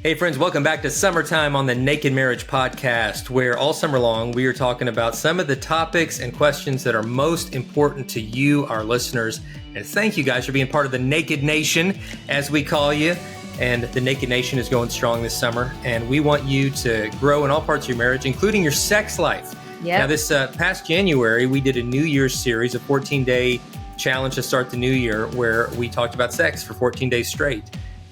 Hey friends, welcome back to Summertime on the Naked Marriage Podcast, where all summer long we are talking about some of the topics and questions that are most important to you, our listeners. And thank you guys for being part of the Naked Nation, as we call you. And the Naked Nation is going strong this summer, and we want you to grow in all parts of your marriage, including your sex life. Yep. Now, this past January, we did a New Year's series, a 14-day challenge to start the new year, where we talked about sex for 14 days straight.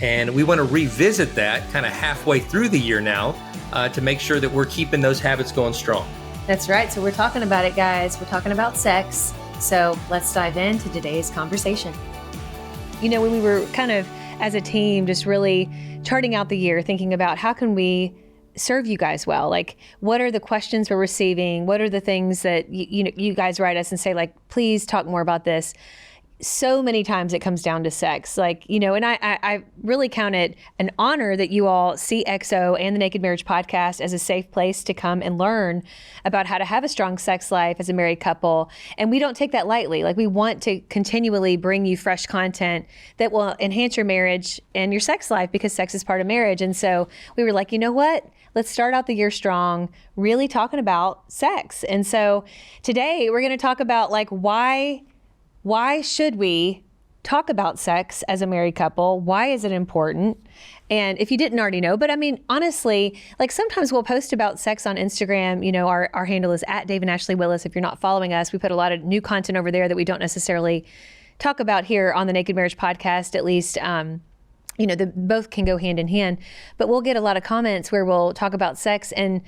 And we want to revisit that kind of halfway through the year now to make sure that we're keeping those habits going strong. That's right. So we're talking about it, guys. We're talking about sex. So let's dive into today's conversation. You know, when we were kind of, as a team, just really charting out the year, thinking about how can we serve you guys well? Like, what are the questions we're receiving? What are the things that you guys write us and say, like, please talk more about this? So many times it comes down to sex, like, you know, and I really count it an honor that you all see XO and the Naked Marriage Podcast as a safe place to come and learn about how to have a strong sex life as a married couple. And we don't take that lightly. Like, we want to continually bring you fresh content that will enhance your marriage and your sex life, because sex is part of marriage. And so we were like, you know what? Let's start out the year strong, really talking about sex. And so today we're going to talk about, like, why should we talk about sex as a married couple? Why is it important? And if you didn't already know, but I mean, honestly, like, sometimes we'll post about sex on Instagram. You know, our handle is @Dave and Ashley Willis. If you're not following us, we put a lot of new content over there that we don't necessarily talk about here on the Naked Marriage Podcast, at least. You know, both can go hand in hand, but we'll get a lot of comments where we'll talk about sex, and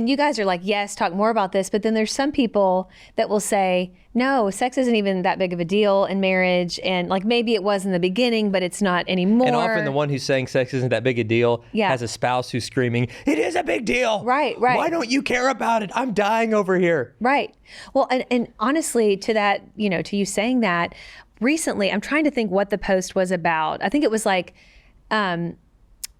you guys are like, yes, talk more about this. But then there's some people that will say, no, sex isn't even that big of a deal in marriage. And, like, maybe it was in the beginning, but it's not anymore. And often the one who's saying sex isn't that big a deal has a spouse who's screaming, it is a big deal. Right. Why don't you care about it? I'm dying over here. Right. Well, and honestly, to that, you know, to you saying that, recently, I'm trying to think what the post was about. I think it was like,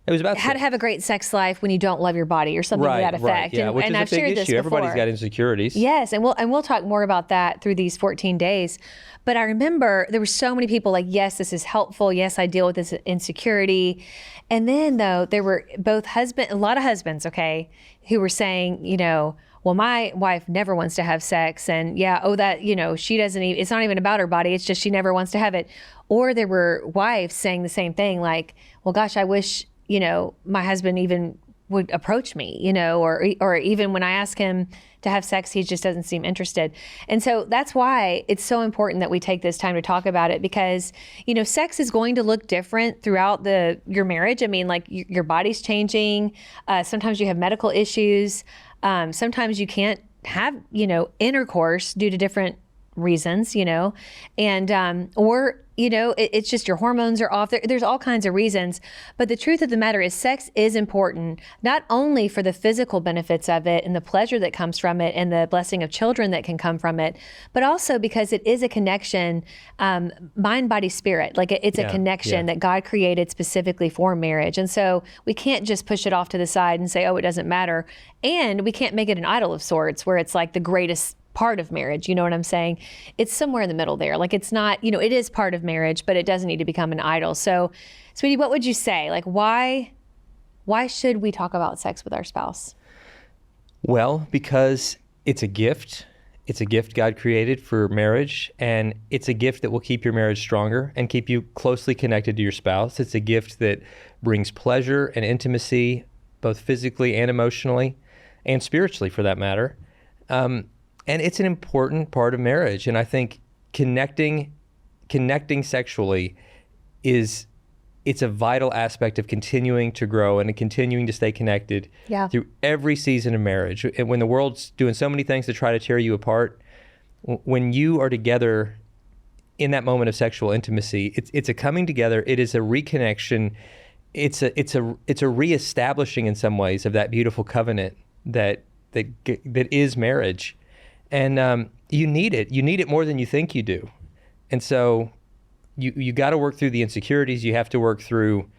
it was about how to have a great sex life when you don't love your body, or something to that effect. Right, yeah, which and is I've a big shared issue. this before. Everybody's got insecurities. Yes, and we'll talk more about that through these 14 days. But I remember there were so many people like, yes, this is helpful. Yes, I deal with this insecurity. And then, though, there were a lot of husbands, okay, who were saying, you know, well, my wife never wants to have sex, and that, she doesn't even, it's not even about her body, it's just she never wants to have it. Or there were wives saying the same thing, like, well, gosh, I wish, my husband even would approach me, or even when I ask him to have sex, he just doesn't seem interested. And so that's why it's so important that we take this time to talk about it, because, sex is going to look different throughout your marriage. I mean, like, your body's changing. Sometimes you have medical issues. Sometimes you can't have, intercourse due to different reasons, and, or, it's just your hormones are off. There's all kinds of reasons. But the truth of the matter is, sex is important, not only for the physical benefits of it and the pleasure that comes from it and the blessing of children that can come from it, but also because it is a connection, mind, body, spirit. Like, it's a connection that God created specifically for marriage. And so we can't just push it off to the side and say, oh, it doesn't matter. And we can't make it an idol of sorts where it's like the greatest part of marriage. You know what I'm saying? It's somewhere in the middle there. Like, it's not, it is part of marriage, but it doesn't need to become an idol. So, sweetie, what would you say? Like, why should we talk about sex with our spouse? Well, because it's a gift. It's a gift God created for marriage, and it's a gift that will keep your marriage stronger and keep you closely connected to your spouse. It's a gift that brings pleasure and intimacy, both physically and emotionally, and spiritually, for that matter. And it's an important part of marriage. And I think connecting sexually it's a vital aspect of continuing to grow and continuing to stay connected through every season of marriage. And when the world's doing so many things to try to tear you apart, when you are together in that moment of sexual intimacy, it's a coming together. It is a reconnection. It's a reestablishing in some ways of that beautiful covenant that is marriage. And you need it. You need it more than you think you do. And so you got to work through the insecurities. You have to work through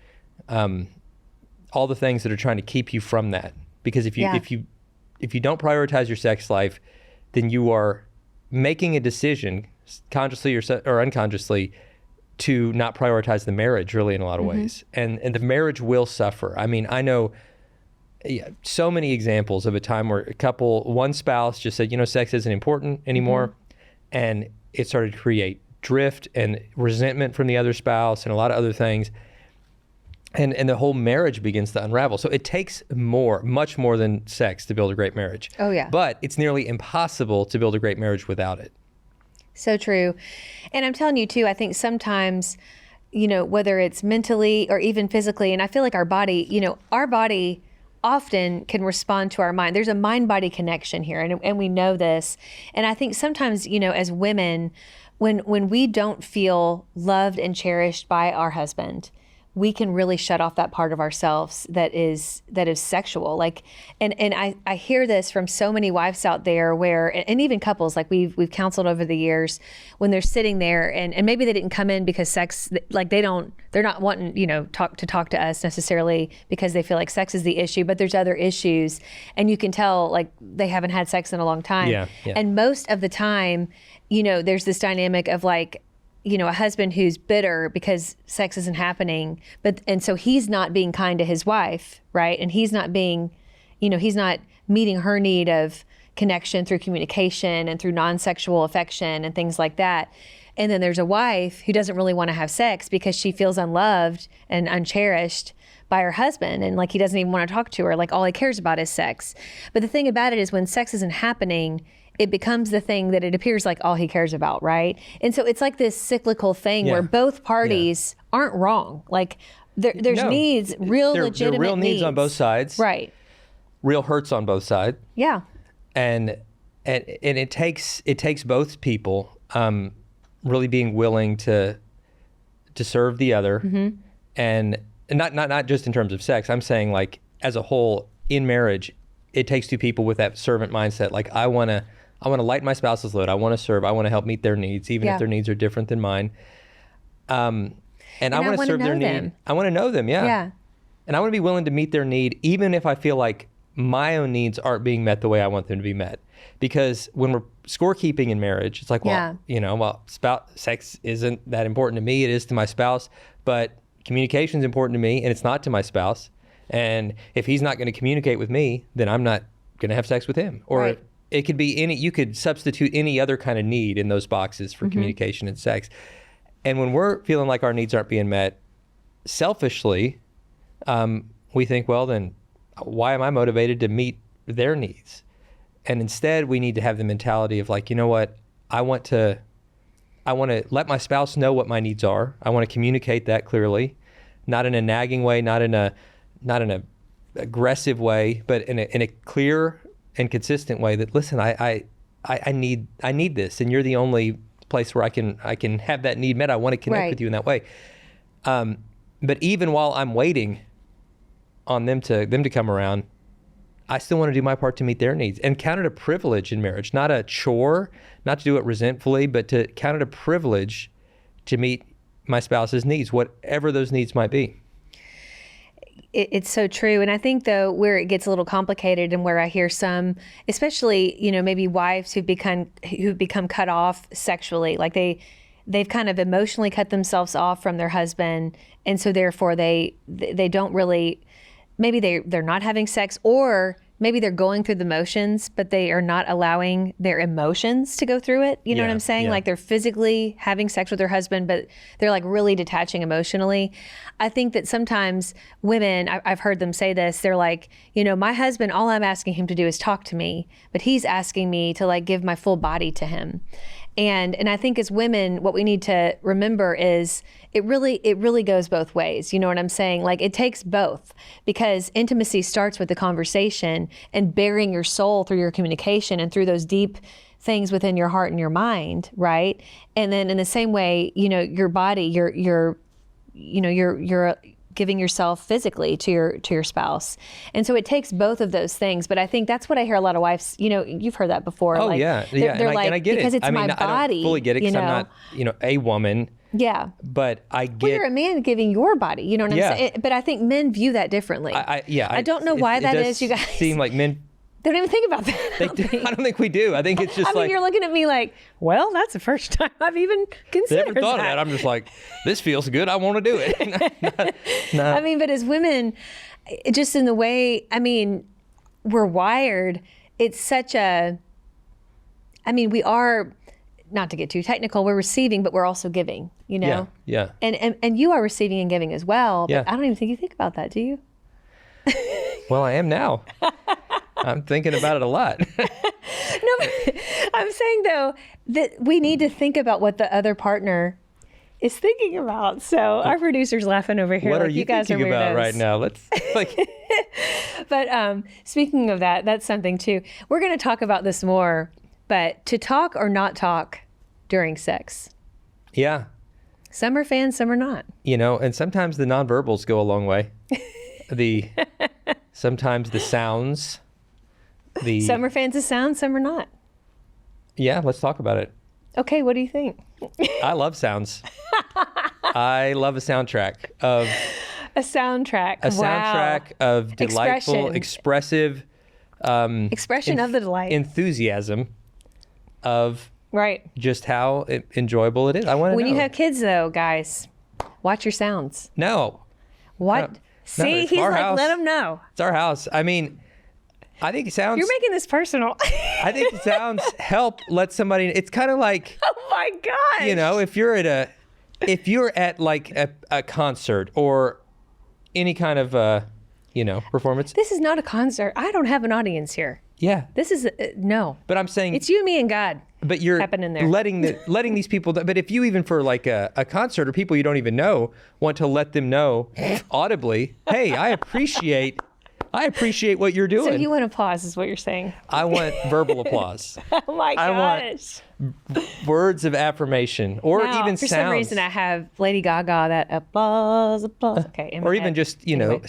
all the things that are trying to keep you from that. Because if you don't prioritize your sex life, then you are making a decision, consciously or unconsciously, to not prioritize the marriage really in a lot of ways. And the marriage will suffer. I mean, I know so many examples of a time where one spouse just said, sex isn't important anymore. And it started to create drift and resentment from the other spouse and a lot of other things. And the whole marriage begins to unravel. So it takes much more than sex to build a great marriage. Oh, yeah. But it's nearly impossible to build a great marriage without it. So true. And I'm telling you too, I think sometimes, whether it's mentally or even physically, and I feel like our body often can respond to our mind. There's a mind-body connection here, and we know this. And I think sometimes, as women, when we don't feel loved and cherished by our husband, we can really shut off that part of ourselves that is sexual. And I hear this from so many wives out there and even couples, like we've counseled over the years, when they're sitting there and maybe they didn't come in because sex, they're not wanting, talk to us necessarily because they feel like sex is the issue, but there's other issues. And you can tell like they haven't had sex in a long time. Yeah. And most of the time, there's this dynamic of like, a husband who's bitter because sex isn't happening, and so he's not being kind to his wife, right? And he's not being, he's not meeting her need of connection through communication and through non-sexual affection and things like that. And then there's a wife who doesn't really want to have sex because she feels unloved and uncherished by her husband, and like he doesn't even want to talk to her, like all he cares about is sex. But the thing about it is when sex isn't happening, it becomes the thing that it appears like all he cares about, right? And so it's like this cyclical thing where both parties aren't wrong. Like there's needs, legitimate there are real needs on both sides. Right. Real hurts on both sides. Yeah. And it takes both people really being willing to serve the other, and not just in terms of sex. I'm saying like as a whole in marriage, it takes two people with that servant mindset. Like I want to lighten my spouse's load. I want to serve. I want to help meet their needs, even if their needs are different than mine. And I want to serve their need. I want to know them. Yeah. And I want to be willing to meet their need, even if I feel like my own needs aren't being met the way I want them to be met. Because when we're scorekeeping in marriage, it's like, sex isn't that important to me. It is to my spouse, but communication is important to me, and it's not to my spouse. And if he's not going to communicate with me, then I'm not going to have sex with him. Or it could be you could substitute any other kind of need in those boxes for communication and sex. And when we're feeling like our needs aren't being met, selfishly, we think, well, then why am I motivated to meet their needs? And instead, we need to have the mentality of like, you know what? I want to let my spouse know what my needs are. I want to communicate that clearly, not in a nagging way, not in a aggressive way, but in a clear and consistent way that, listen, I need this, and you're the only place where I can have that need met. I want to connect with you in that way. But even while I'm waiting on them to come around, I still want to do my part to meet their needs and count it a privilege in marriage, not a chore, not to do it resentfully, but to count it a privilege to meet my spouse's needs, whatever those needs might be. It's so true. And I think, though, where it gets a little complicated and where I hear some, especially, maybe wives who've become cut off sexually, like they've kind of emotionally cut themselves off from their husband. And so therefore they don't really, maybe they're not having sex, or maybe they're going through the motions, but they are not allowing their emotions to go through it. You know what I'm saying? Like they're physically having sex with their husband, but they're like really detaching emotionally. I think that sometimes women, I've heard them say this, they're like, my husband, all I'm asking him to do is talk to me, but he's asking me to like give my full body to him. And I think as women, what we need to remember is it really goes both ways. You know what I'm saying? Like it takes both, because intimacy starts with the conversation and bearing your soul through your communication and through those deep things within your heart and your mind, right? And then in the same way, your body, you're giving yourself physically to your spouse. And so it takes both of those things. But I think that's what I hear a lot of wives, you've heard that before. Oh, like, yeah. They're like, like, and I get because it. it's my body. I don't fully get it because I'm not, a woman. Yeah. But I get. Well, you're a man giving your body, you know what I'm saying? But I think men view that differently. I don't know why that is, you guys. Seem like men They don't even think about that. I don't think we do. I think it's just I mean, you're looking at me like, well, that's the first time I've even considered never thought of that. I'm just like, this feels good. I want to do it. No. I mean, but as women, just in the way, I mean, we're wired, it's such a, I mean, we are, not to get too technical, we're receiving, but we're also giving, you know? Yeah. And you are receiving and giving as well, but Yeah. I don't even think you think about that, do you? Well, I am now. I'm thinking about it a lot. No, but I'm saying though that we need to think about what the other partner is thinking about. So our producer's laughing over here. What like, are you guys thinking are about weirdos. right now? Let's like. But speaking of that, that's something too. We're going to talk about this more, but to talk or not talk during sex. Yeah. Some are fans, some are not. You know, and sometimes the nonverbals go a long way. Sometimes the sounds. Some are fans of sound, some are not. Yeah, let's talk about it. Okay, what do you think? I love sounds. I love a soundtrack of A soundtrack. a soundtrack of delightful, Expression. expressive Expression of the delight. enthusiasm of Right. just how enjoyable it is. I want to When know. you have kids, though, guys, watch your sounds. No, What? No, See, it's he's our like, house. let him know. it's our house. I mean, I think sounds. You're making this personal. I think sounds help let somebody. It's kind of like, Oh my gosh. you know, if you're at like a concert or any kind of performance. This is not a concert. I don't have an audience here. Yeah, This is no. but I'm saying It's you, me, and God. But you're happening there. letting these people. But if you even for like a concert or people you don't even know want to let them know audibly, hey, I appreciate what you're doing. So you want to pause, is what you're saying. I want verbal applause, Oh my I want gosh. words of affirmation, or Now, even for sounds, some reason, I have Lady Gaga, that applause. Okay. in my or even head. just Anyway.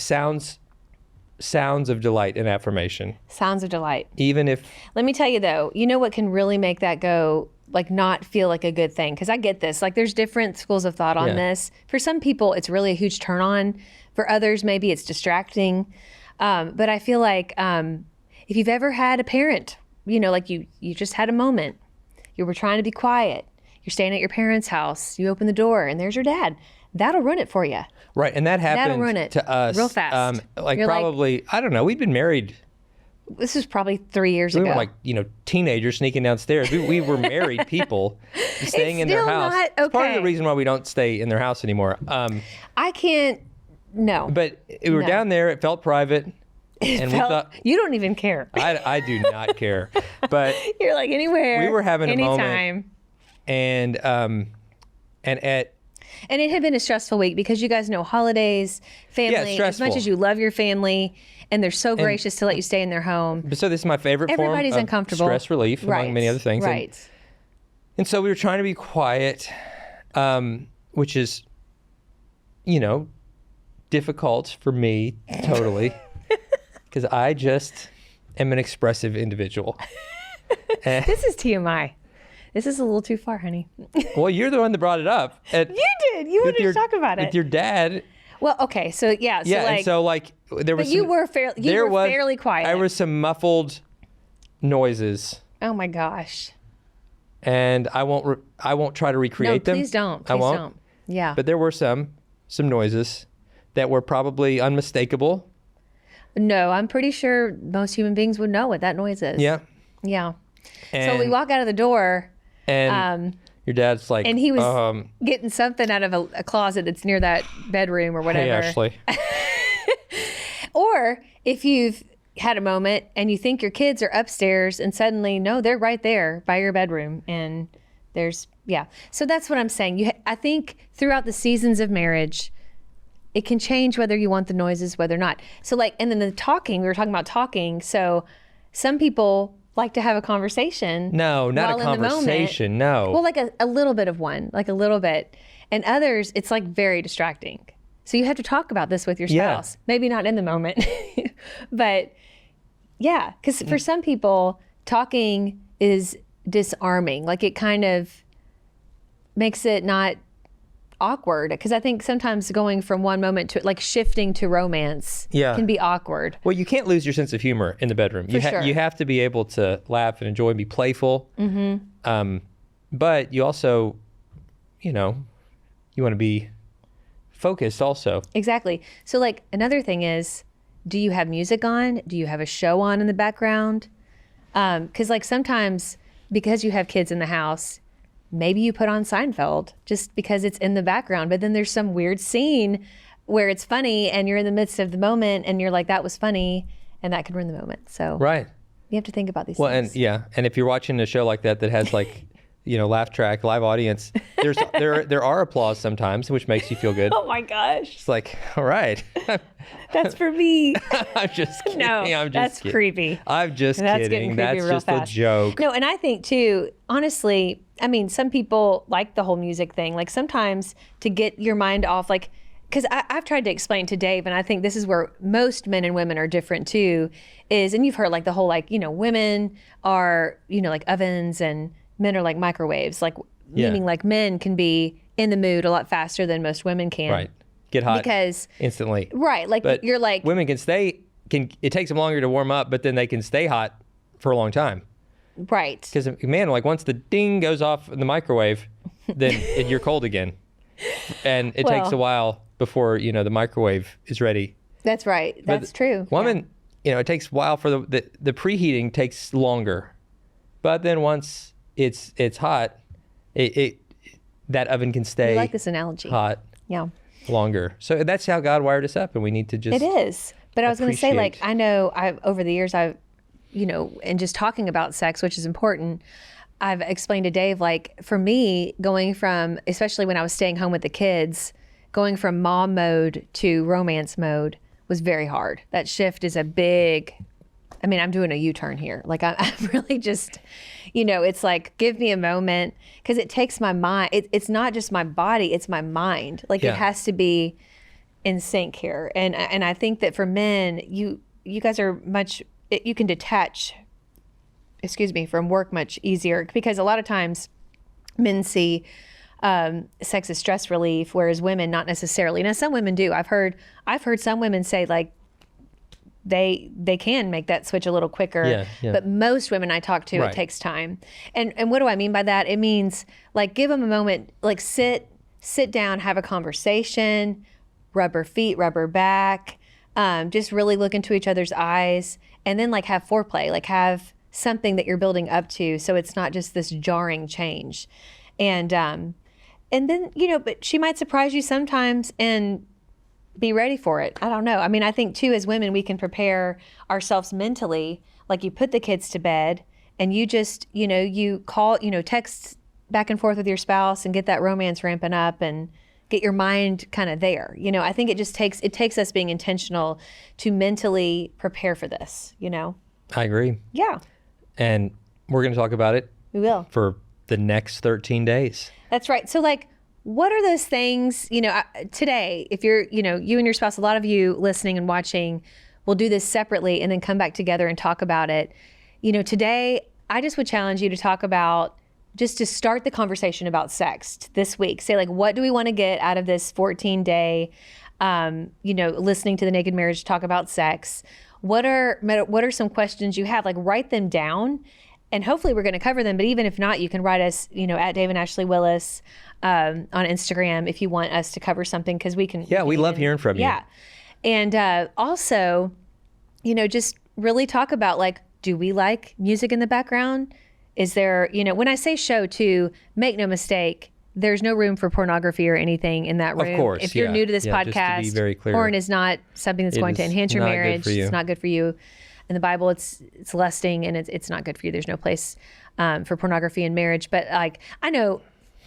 sounds of delight and affirmation. Sounds of delight. Even if Let me tell you though, you know what can really make that go, like, not feel like a good thing? Because I get this. Like, there's different schools of thought on Yeah. this. For some people, it's really a huge turn on. For others, maybe it's distracting. But I feel like if you've ever had a parent, you know, like you just had a moment, you were trying to be quiet, you're staying at your parents' house, you open the door, and there's your dad. That'll ruin it for you. right, and that happened ruin it to us real fast. Like You're like- probably I don't know. We'd been married. This is probably 3 years We ago. were like, teenagers sneaking downstairs. We were married people staying in their still house. not It's part of okay. the reason why we don't stay in their house anymore. I can't, no. But we were No. down there. It felt private. And we thought, You don't even care. I do not care. But, You're like, anywhere. We were having a anytime. moment. and at, And it had been a stressful week because you guys know holidays, family, as stressful. much as you love your family, and they're so gracious to let you stay in their home. so this is my favorite Everybody's form of uncomfortable. stress relief, among many other things. Right. And so we were trying to be quiet, which is, difficult for me totally, because I just am an expressive individual. This is TMI. This is a little too far, honey. Well, you're the one that brought it up. You did. You wanted to talk about it. With your dad. Well, okay. So, yeah. So Yeah, like, and so like there was but you some- were there was- fairly quiet. There was some muffled noises, Oh, my gosh. and I won't try to No, recreate them. please don't. I Please won't. don't. Yeah. But there were some noises that were probably unmistakable. No, I'm pretty sure most human beings would know what that noise is. Yeah. Yeah. And, So we walk out of the door, and your dad's like, and he was getting something out of a closet that's near that bedroom or whatever. hey, Ashley. Or if you've had a moment and you think your kids are upstairs and suddenly, no, they're right there by your bedroom. And there's, yeah. So that's what I'm saying. I think throughout the seasons of marriage, it can change whether you want the noises, whether or not. So like, and then the talking, we were talking about talking. So some people like to have a conversation. No, not while a in the moment. conversation. No. Well, like a little bit of one, like a little bit. And others, it's like very distracting. So you have to talk about this with your Yeah. spouse. Maybe not in the moment, but yeah. Because for some people, talking is disarming. Like it kind of makes it not awkward, because I think sometimes going from one moment to like shifting to romance can be awkward. Well, you can't lose your sense of humor in the bedroom. Sure. You have to be able to laugh and enjoy and be playful. But you also, you want to be focused also. Exactly. So like another thing is, do you have music on? Do you have a show on in the background? Because like sometimes because you have kids in the house, maybe you put on Seinfeld just because it's in the background, but then there's some weird scene where it's funny and you're in the midst of the moment and you're like, that was funny, and that could ruin the moment. So Right. you have to think about these Well, things. and if you're watching a show like that has like, laugh track, live audience, there are applause sometimes, which makes you feel good. Oh my gosh. It's like, all right. That's for me. I'm just kidding. No, I'm just that's kidding. creepy. I'm just That's kidding. getting creepy That's real just fast. a joke. No, and I think too, honestly, I mean, some people like the whole music thing. Like sometimes to get your mind off, like, because I've tried to explain to Dave, and I think this is where most men and women are different too, is, and you've heard like the whole like, women are, like ovens and men are like microwaves, like meaning like men can be in the mood a lot faster than most women can. Right. Get hot Because instantly. Right. Like But you're like, women it takes them longer to warm up, but then they can stay hot for a long time. right. Because man, like once the ding goes off in the microwave, then you're cold again. And it takes a while before, the microwave is ready. That's right. That's true. Women, it takes a while for the preheating takes longer. But then once it's hot, that oven can stay I like this analogy. hot Yeah. longer. So that's how God wired us up, and we need to just It is. But I was going to say, like, appreciate. I know over the years, and just talking about sex, which is important, I've explained to Dave, like, for me, going from, especially when I was staying home with the kids, going from mom mode to romance mode was very hard. That shift is I'm doing a U-turn here. Like, I'm really just, it's like, give me a moment, because it takes my mind. It's not just my body, it's my mind. Like, it has to be in sync here. And I think that for men, you guys are you can detach, from work much easier, because a lot of times men see sex as stress relief, whereas women not necessarily. Now some women do. I've heard some women say like they can make that switch a little quicker, but most women I talk to, it takes time. And what do I mean by that? It means like give them a moment, like sit down, have a conversation, rub her feet, rub her back, just really look into each other's eyes, and then like have foreplay, like have something that you're building up to, so it's not just this jarring change. And then, but she might surprise you sometimes, and be ready for it. I don't know. I mean, I think too, as women, we can prepare ourselves mentally. Like you put the kids to bed and you just, you call, text back and forth with your spouse and get that romance ramping up and get your mind kind of there. I think it takes us being intentional to mentally prepare for this, I agree. Yeah. And we're going to talk about it. We will. For the next 13 days. That's right. So like, what are those things, today, if you're, you and your spouse, a lot of you listening and watching will do this separately and then come back together and talk about it. Today, I just would challenge you to talk about, just to start the conversation about sex this week. Say like, what do we want to get out of this 14-day, listening to the Naked Marriage talk about sex? What are some questions you have? Like write them down. And hopefully we're going to cover them. But even if not, you can write us, at Dave and Ashley Willis on Instagram if you want us to cover something, because we can. Yeah, we love hearing from you. Yeah. And also, just really talk about like, do we like music in the background? Is there, when I say show too, make no mistake, there's no room for pornography or anything in that room. Of course. If you're new to this just to podcast, be very clear, porn is not something that's going to enhance your not good marriage. for you. It's not good for you. In the Bible, it's lusting, and it's not good for you. There's no place for pornography in marriage. But like, I know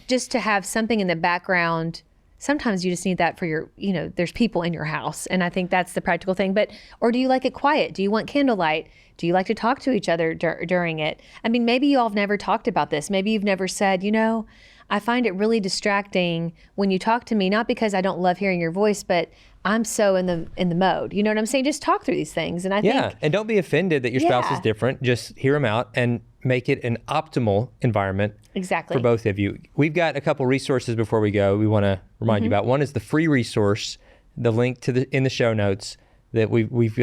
just to have something in the background, sometimes you just need that for your, there's people in your house. And I think that's the practical thing. Or do you like it quiet? Do you want candlelight? Do you like to talk to each other during it? I mean, maybe you all have never talked about this. Maybe you've never said, I find it really distracting when you talk to me, not because I don't love hearing your voice, but I'm so in the mode. You know what I'm saying? Just talk through these things. And I think, and don't be offended that your spouse is different. Just hear them out and make it an optimal environment Exactly. for both of you. We've got a couple resources before we go we want to remind you about. One is the free resource, the link to in the show notes that we've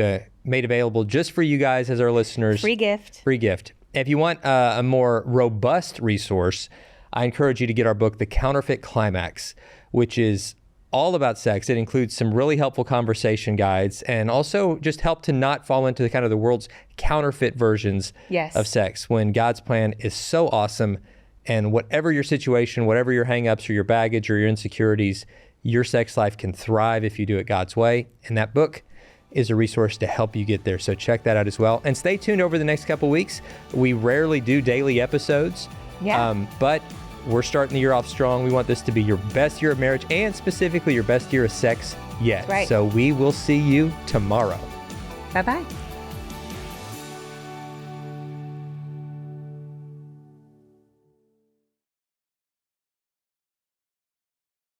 made available just for you guys as our listeners. Free gift. Free gift. If you want a more robust resource, I encourage you to get our book, The Counterfeit Climax, which is all about sex. It includes some really helpful conversation guides and also just help to not fall into the kind of the world's counterfeit versions of sex, when God's plan is so awesome. And whatever your situation, whatever your hangups or your baggage or your insecurities, your sex life can thrive if you do it God's way. And that book is a resource to help you get there. So check that out as well. And stay tuned over the next couple weeks. We rarely do daily episodes, but we're starting the year off strong. We want this to be your best year of marriage and specifically your best year of sex yet. Right. So we will see you tomorrow. Bye-bye.